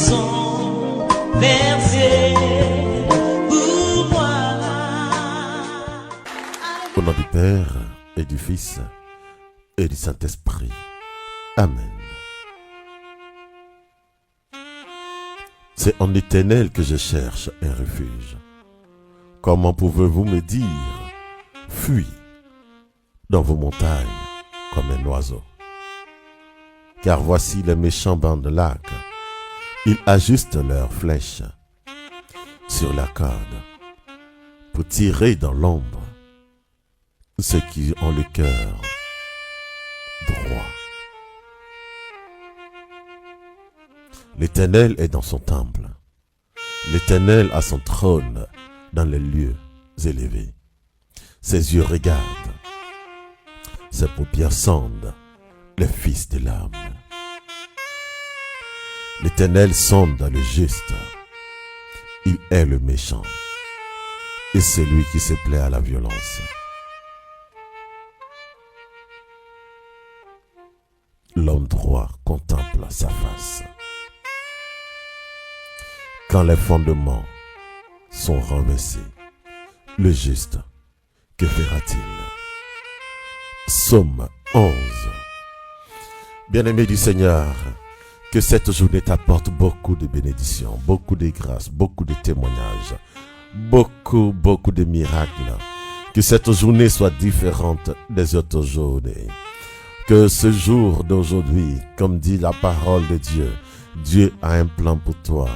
sont versés pour moi. Au nom du Père et du Fils et du Saint-Esprit. Amen. C'est en l'Éternel que je cherche un refuge. Comment pouvez-vous me dire, fuis dans vos montagnes comme un oiseau? Car voici les méchants bancs de l'arc. Ils ajustent leurs flèches sur la corde pour tirer dans l'ombre ceux qui ont le cœur droit. L'Éternel est dans son temple. L'Éternel a son trône dans les lieux élevés. Ses yeux regardent, ses paupières sondent les fils de l'âme. L'Éternel sonde le juste. Il est le méchant et celui qui se plaît à la violence. L'homme droit contemple sa face. Quand les fondements sont renversés, le juste, que fera-t-il? Psaume 11. Bien-aimé du Seigneur, que cette journée t'apporte beaucoup de bénédictions, beaucoup de grâces, beaucoup de témoignages, beaucoup de miracles. Que cette journée soit différente des autres journées. Que ce jour d'aujourd'hui, comme dit la parole de Dieu, Dieu a un plan pour toi.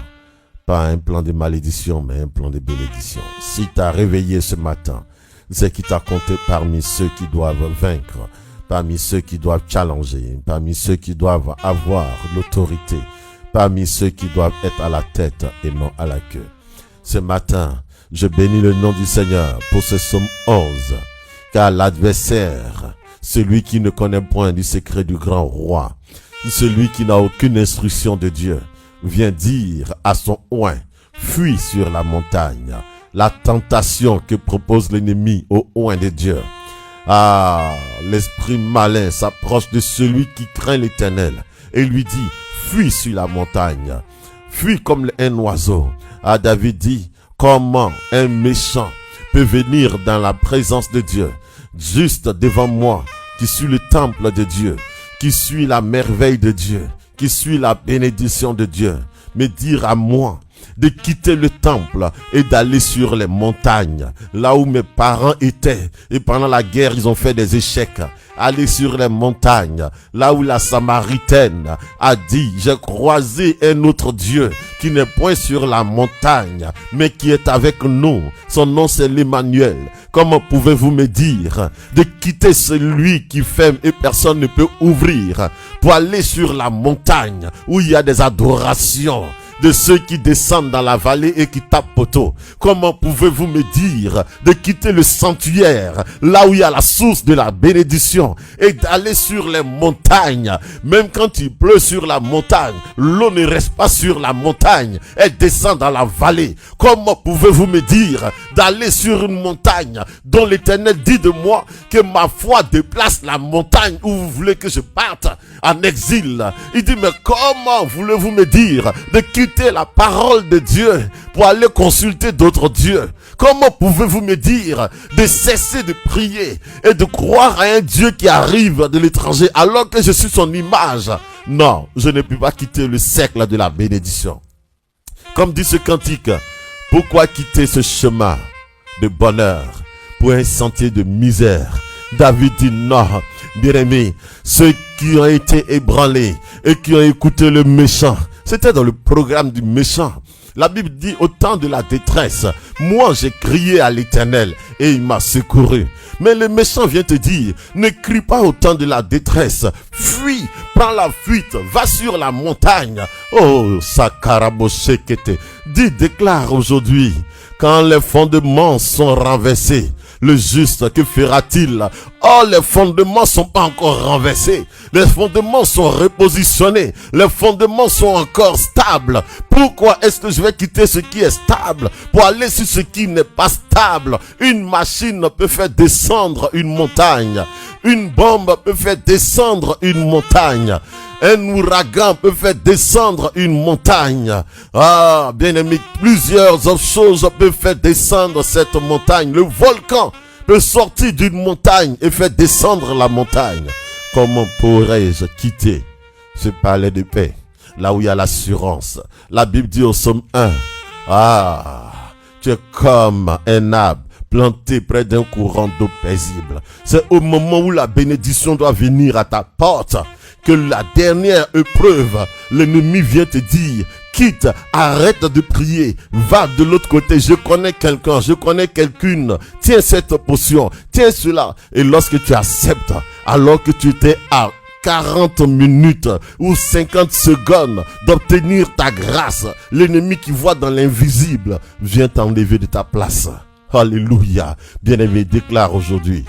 Pas un plan de malédiction, mais un plan de bénédiction. Si tu as réveillé ce matin, c'est qui t'a compté parmi ceux qui doivent vaincre, parmi ceux qui doivent challenger, parmi ceux qui doivent avoir l'autorité, parmi ceux qui doivent être à la tête et non à la queue. Ce matin, je bénis le nom du Seigneur pour ce psaume 11, car l'adversaire, celui qui ne connaît point du secret du grand roi, celui qui n'a aucune instruction de Dieu, vient dire à son oint, fuis sur la montagne. La tentation que propose l'ennemi au oint de Dieu. Ah, l'esprit malin s'approche de celui qui craint l'Éternel et lui dit, fuis sur la montagne. Fuis comme un oiseau. Ah, David dit, comment un méchant peut venir dans la présence de Dieu, juste devant moi, qui suis le temple de Dieu, qui suis la merveille de Dieu, qui suis la bénédiction de Dieu, me dire à moi de quitter le temple et d'aller sur les montagnes, là où mes parents étaient. Et pendant la guerre, ils ont fait des échecs. Aller sur les montagnes, là où la Samaritaine a dit, j'ai croisé un autre Dieu qui n'est point sur la montagne, mais qui est avec nous. Son nom c'est l'Emmanuel. Comment pouvez-vous me dire de quitter celui qui ferme et personne ne peut ouvrir pour aller sur la montagne où il y a des adorations de ceux qui descendent dans la vallée et qui tapent poteau? Comment pouvez-vous me dire de quitter le sanctuaire, là où il y a la source de la bénédiction, et d'aller sur les montagnes? Même quand il pleut sur la montagne, l'eau ne reste pas sur la montagne, elle descend dans la vallée. Comment pouvez-vous me dire d'aller sur une montagne dont l'Éternel dit de moi que ma foi déplace la montagne où vous voulez que je parte en exil? Il dit, mais comment voulez-vous me dire de quitter la parole de Dieu pour aller consulter d'autres dieux? Comment pouvez-vous me dire de cesser de prier et de croire à un Dieu qui arrive de l'étranger alors que je suis son image? Non, je ne peux pas quitter le cercle de la bénédiction. Comme dit ce cantique, pourquoi quitter ce chemin de bonheur pour un sentier de misère? David dit non, bien-aimé, ceux qui ont été ébranlés et qui ont écouté le méchant, c'était dans le programme du méchant. La Bible dit, au temps de la détresse, moi j'ai crié à l'Éternel et il m'a secouru. Mais le méchant vient te dire, ne crie pas au temps de la détresse, fuis, prends la fuite, va sur la montagne. Oh, Sakaraboshekete, dis, déclare aujourd'hui, quand les fondements sont renversés, le juste, que fera-t-il? Oh, les fondements sont pas encore renversés. Les fondements sont repositionnés. Les fondements sont encore stables. Pourquoi est-ce que je vais quitter ce qui est stable pour aller sur ce qui n'est pas stable? Une machine peut faire descendre une montagne. Une bombe peut faire descendre une montagne. Un ouragan peut faire descendre une montagne. Ah, bien-aimé, plusieurs autres choses peuvent faire descendre cette montagne. Le volcan peut sortir d'une montagne et faire descendre la montagne. Comment pourrais-je quitter ce palais de paix, là où il y a l'assurance? La Bible dit au psaume 1, ah, tu es comme un arbre planté près d'un courant d'eau paisible. C'est au moment où la bénédiction doit venir à ta porte que la dernière épreuve, l'ennemi vient te dire, quitte, arrête de prier, va de l'autre côté, je connais quelqu'un, je connais quelqu'une, tiens cette potion, tiens cela. Et lorsque tu acceptes, alors que tu étais à 40 minutes ou 50 secondes d'obtenir ta grâce, l'ennemi qui voit dans l'invisible vient t'enlever de ta place. Alléluia. Bien-aimé, déclare aujourd'hui,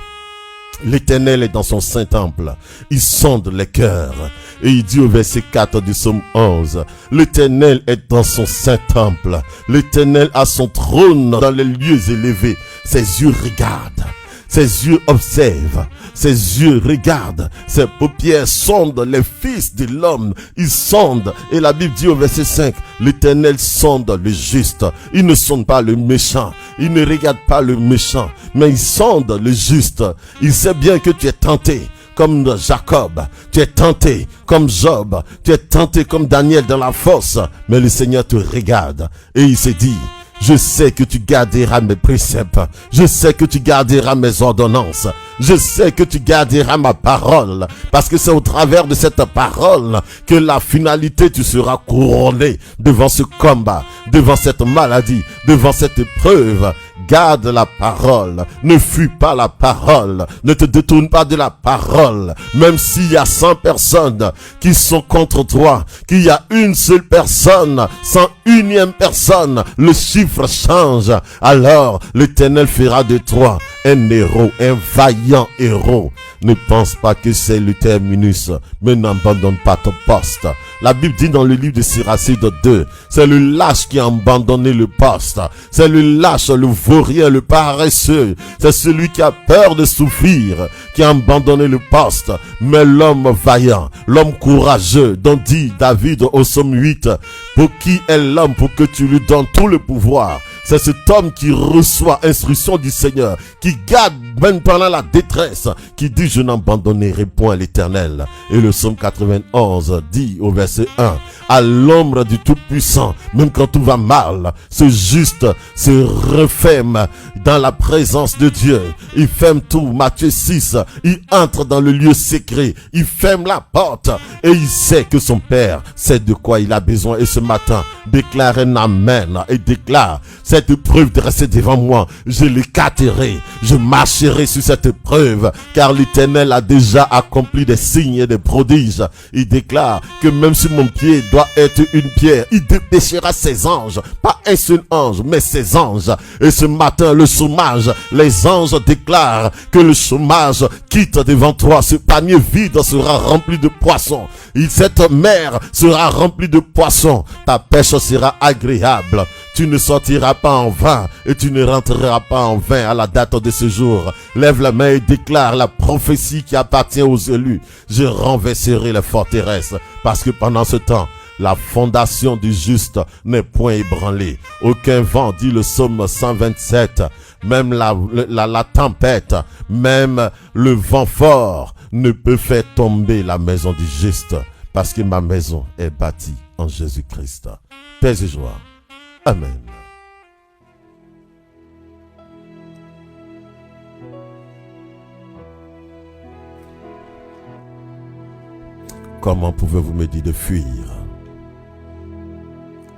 l'Éternel est dans son saint temple, il sonde les cœurs. Et il dit au verset 4 du psaume 11, l'Éternel est dans son saint temple, l'Éternel a son trône dans les lieux élevés, ses yeux regardent. Ses yeux observent, ses yeux regardent, ses paupières sondent les fils de l'homme. Ils sondent, et la Bible dit au verset 5, l'Éternel sonde le juste. Il ne sonde pas le méchant, il ne regarde pas le méchant, mais il sonde le juste. Il sait bien que tu es tenté comme Jacob, tu es tenté comme Job, tu es tenté comme Daniel dans la fosse, mais le Seigneur te regarde et il se dit, je sais que tu garderas mes préceptes. Je sais que tu garderas mes ordonnances. Je sais que tu garderas ma parole. Parce que c'est au travers de cette parole que la finalité, tu seras couronné devant ce combat, devant cette maladie, devant cette épreuve. Garde la parole. Ne fuis pas la parole. Ne te détourne pas de la parole. Même s'il y a 100 personnes qui sont contre toi, qu'il y a une seule personne, 101e personne, le chiffre change. Alors l'Éternel fera de toi un héros, un vaillant héros. Ne pense pas que c'est le terminus, mais n'abandonne pas ton poste. La Bible dit dans le livre de Siracide 2, c'est le lâche qui a abandonné le poste. C'est le lâche, le vaurien, le paresseux. C'est celui qui a peur de souffrir, qui a abandonné le poste. Mais l'homme vaillant, l'homme courageux, dont dit David au psaume 8, pour qui est l'homme pour que tu lui donnes tout le pouvoir? C'est cet homme qui reçoit instruction du Seigneur, qui garde même pendant la détresse, qui dit je n'abandonnerai point l'Éternel. Et le psaume 91 dit au verset 1, à l'ombre du Tout-Puissant, même quand tout va mal, ce juste se referme dans la présence de Dieu. Il ferme tout, Matthieu 6, il entre dans le lieu secret, il ferme la porte et il sait que son Père sait de quoi il a besoin. Et ce matin, déclare un amen et déclare, cette épreuve dressée devant moi, je l'écarterai, je marcherai sur cette épreuve, car l'Éternel a déjà accompli des signes et des prodiges. Il déclare que même si mon pied doit être une pierre, il dépêchera ses anges, pas un seul ange, mais ses anges. Et ce matin, le chômage, les anges déclarent que le chômage quitte devant toi, ce panier vide sera rempli de poissons, cette mer sera remplie de poissons, ta pêche sera agréable. Tu ne sortiras pas en vain et tu ne rentreras pas en vain à la date de ce jour. Lève la main et déclare la prophétie qui appartient aux élus. Je renverserai les forteresses parce que pendant ce temps, la fondation du juste n'est point ébranlée. Aucun vent, dit le psaume 127, même la tempête, même le vent fort ne peut faire tomber la maison du juste parce que ma maison est bâtie en Jésus-Christ. Paix et joie. Amen. Comment pouvez-vous me dire de fuir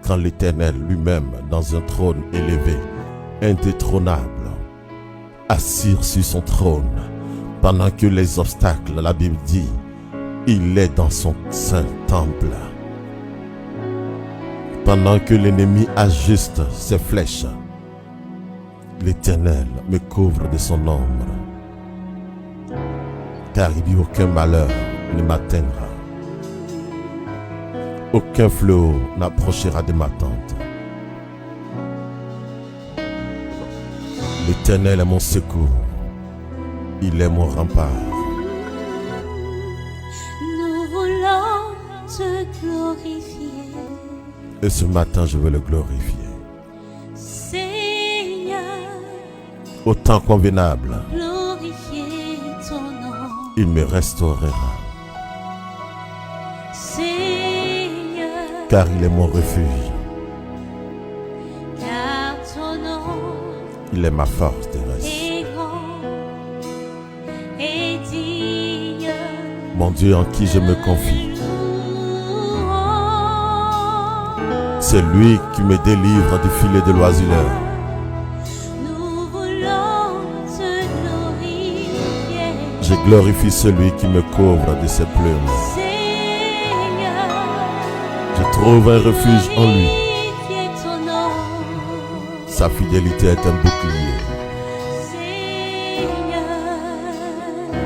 quand l'Éternel lui-même, dans un trône élevé, indétrônable, assis sur son trône, pendant que les obstacles, la Bible dit, il est dans son saint temple. Pendant que l'ennemi ajuste ses flèches, l'Éternel me couvre de son ombre, car il dit aucun malheur ne m'atteindra. Aucun fléau n'approchera de ma tente. L'Éternel est mon secours. Il est mon rempart. Nous voulons glorifier. Et ce matin, je veux le glorifier. Seigneur, Au temps convenable, glorifier ton nom. il me restaurera. Seigneur, Car il est mon refuge. car ton nom Il est ma force terrestre. est grand et digne. Mon Dieu en qui je me confie. C'est lui qui me délivre du filet de l'oiseleur. Nous voulons te glorifier. Je glorifie celui qui me couvre de ses plumes. Seigneur, Je trouve un refuge en lui. glorifier ton nom. Sa fidélité est un bouclier. Seigneur,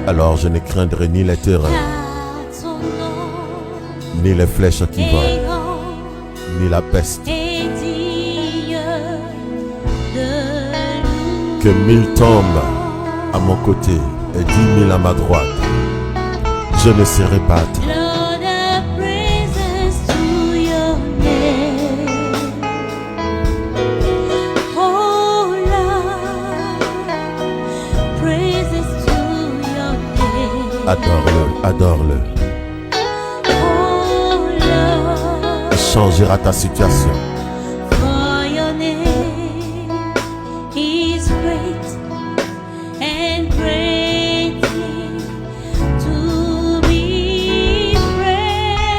Alors je ne craindrai ni les terreurs, car ton nom ni les flèches qui est volent, grand ni la peste. et digne de Que 1000 tombent à mon côté et 10 000 à ma droite, je ne serai pas atteint. Lord, I praises to your name. Oh Lord, praises to your name. Adore-le, adore-le. Oh Lord, Il changera ta situation. for your name is great and greatly to be praised.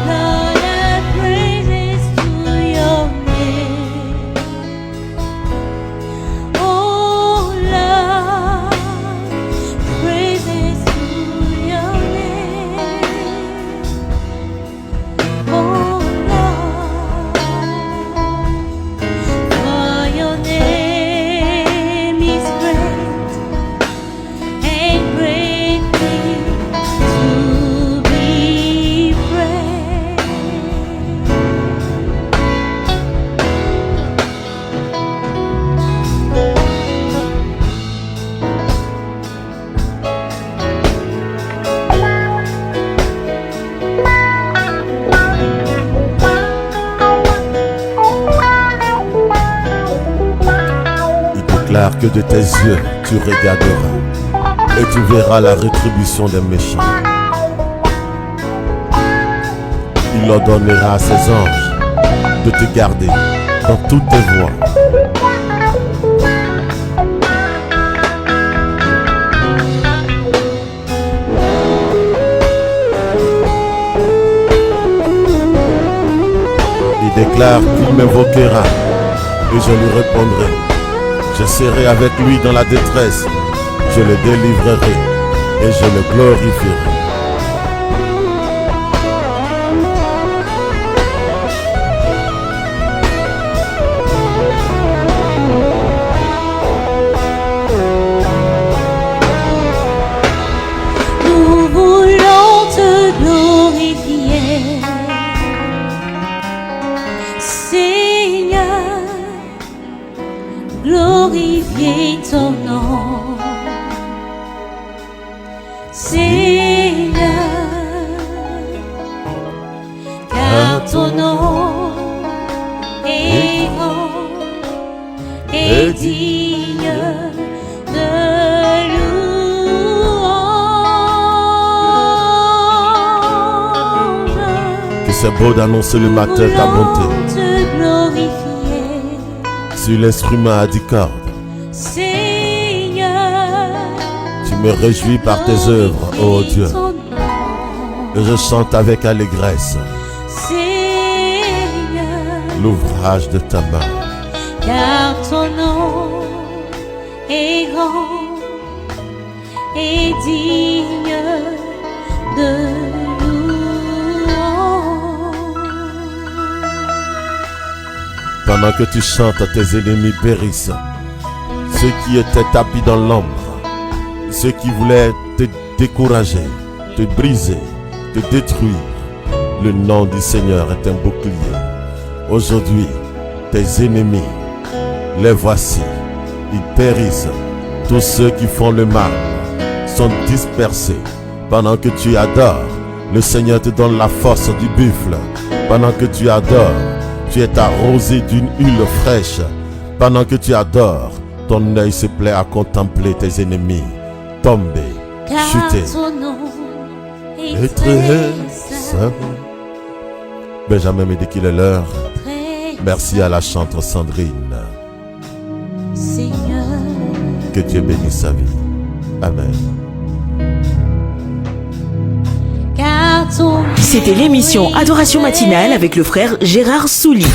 Lord, I praises to your name. Oh Lord, praises to your name. Oh Lord, for your name is great and greatly to be praised. Il déclare que de tes yeux tu regarderas et tu verras la rétribution des méchants. Il ordonnera à ses anges de te garder dans toutes tes voies. Il déclare qu'il m'invoquera et je lui répondrai. Je serai avec lui dans la détresse. Je le délivrerai et je le glorifierai. Nous voulons te glorifier, Seigneur, glorifier ton nom, Seigneur, car ton nom est grand et digne de louange. Que c'est beau d'annoncer le matin ta bonté Voulons te glorifier, sur l'instrument à 10 cordes. Seigneur, Tu me réjouis par tes œuvres, ô Dieu, ton nom, et je chante avec allégresse Seigneur, l'ouvrage de ta main. car ton nom est grand et digne de louange. Pendant que tu chantes, tes ennemis périssent. Ceux qui étaient tapis dans l'ombre, ceux qui voulaient te décourager, te briser, te détruire. Le nom du Seigneur est un bouclier. Aujourd'hui, tes ennemis, les voici. Ils périssent. Tous ceux qui font le mal sont dispersés. Pendant que tu adores, le Seigneur te donne la force du buffle. Pendant que tu adores, tu es arrosé d'une huile fraîche. Pendant que tu adores, ton œil se plaît à contempler tes ennemis tomber, car chuter. ton nom est Et très très saint, saint. Benjamin me dit qu'il est l'heure. très Merci à la chanteuse Sandrine. Seigneur. Que Dieu bénisse sa vie. Amen. Car ton C'était l'émission Adoration matinale avec le frère Gérard Souli.